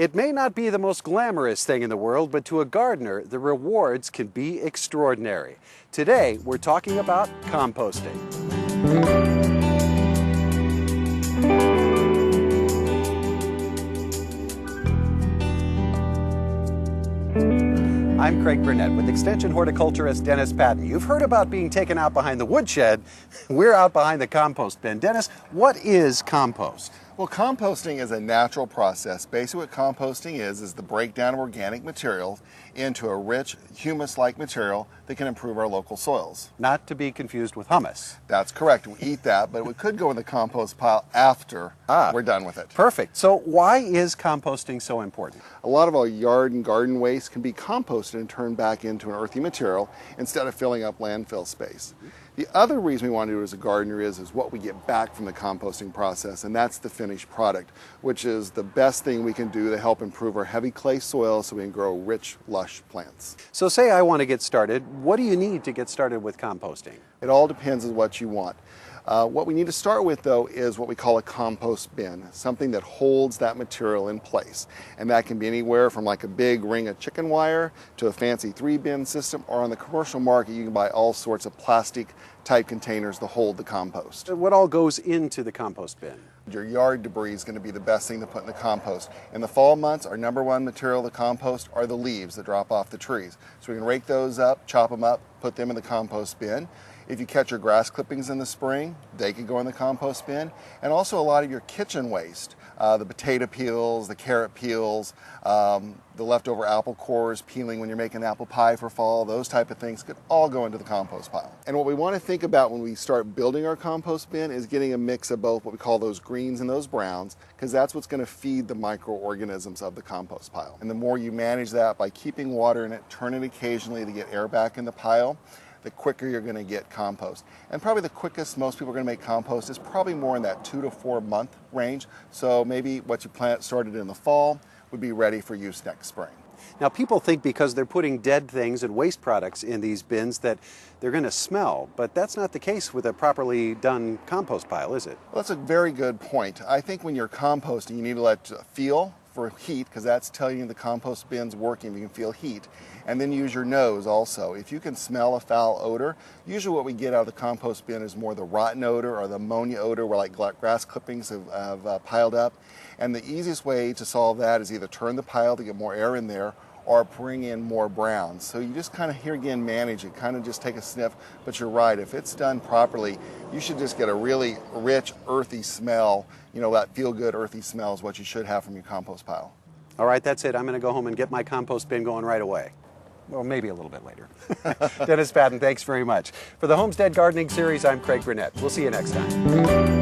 It may not be the most glamorous thing in the world, but to a gardener, the rewards can be extraordinary. Today, we're talking about composting. I'm Craig Burnett with Extension horticulturist Dennis Patton. You've heard about being taken out behind the woodshed. We're out behind the compost bin. Dennis, what is compost? Well, composting is a natural process. Basically what composting is the breakdown of organic material into a rich humus-like material that can improve our local soils. Not to be confused with hummus. That's correct. We eat that, but it could go in the compost pile after we're done with it. Perfect. So why is composting so important? A lot of our yard and garden waste can be composted and turned back into an earthy material instead of filling up landfill space. The other reason we want to do it as a gardener is what we get back from the composting process, and that's the finished product, which is the best thing we can do to help improve our heavy clay soil so we can grow rich, lush plants. So say I want to get started. What do you need to get started with composting? It all depends on what you want. What we need to start with, though, is what we call a compost bin, something that holds that material in place. And that can be anywhere from like a big ring of chicken wire to a fancy 3-bin system, or on the commercial market you can buy all sorts of plastic type containers to hold the compost. What all goes into the compost bin? Your yard debris is going to be the best thing to put in the compost. In the fall months, our #1 material to compost are the leaves that drop off the trees. So we can rake those up, chop them up, put them in the compost bin. If you catch your grass clippings in the spring, they could go in the compost bin. And also a lot of your kitchen waste, the potato peels, the carrot peels, the leftover apple cores peeling when you're making apple pie for fall, those type of things could all go into the compost pile. And what we want to think about when we start building our compost bin is getting a mix of both what we call those greens and those browns, because that's what's going to feed the microorganisms of the compost pile. And the more you manage that by keeping water in it, turn it occasionally to get air back in the pile, the quicker you're going to get compost. And probably the quickest most people are going to make compost is probably more in that 2 to 4 month range. So maybe what you plant started in the fall would be ready for use next spring. Now people think because they're putting dead things and waste products in these bins that they're going to smell, but that's not the case with a properly done compost pile, is it? Well, that's a very good point. I think when you're composting, you need to let it feel for heat, because that's telling you the compost bin's working. You can feel heat. And then use your nose also. If you can smell a foul odor, usually what we get out of the compost bin is more the rotten odor or the ammonia odor where like grass clippings have piled up. And the easiest way to solve that is either turn the pile to get more air in there or bring in more browns. So you just kind of, here again, manage it, kind of just take a sniff. But you're right, if it's done properly, you should just get a really rich, earthy smell. You know, that feel-good, earthy smell is what you should have from your compost pile. All right, that's it. I'm going to go home and get my compost bin going right away. Well, maybe a little bit later. Dennis Patton, thanks very much. For the Homestead Gardening Series, I'm Craig Burnett. We'll see you next time.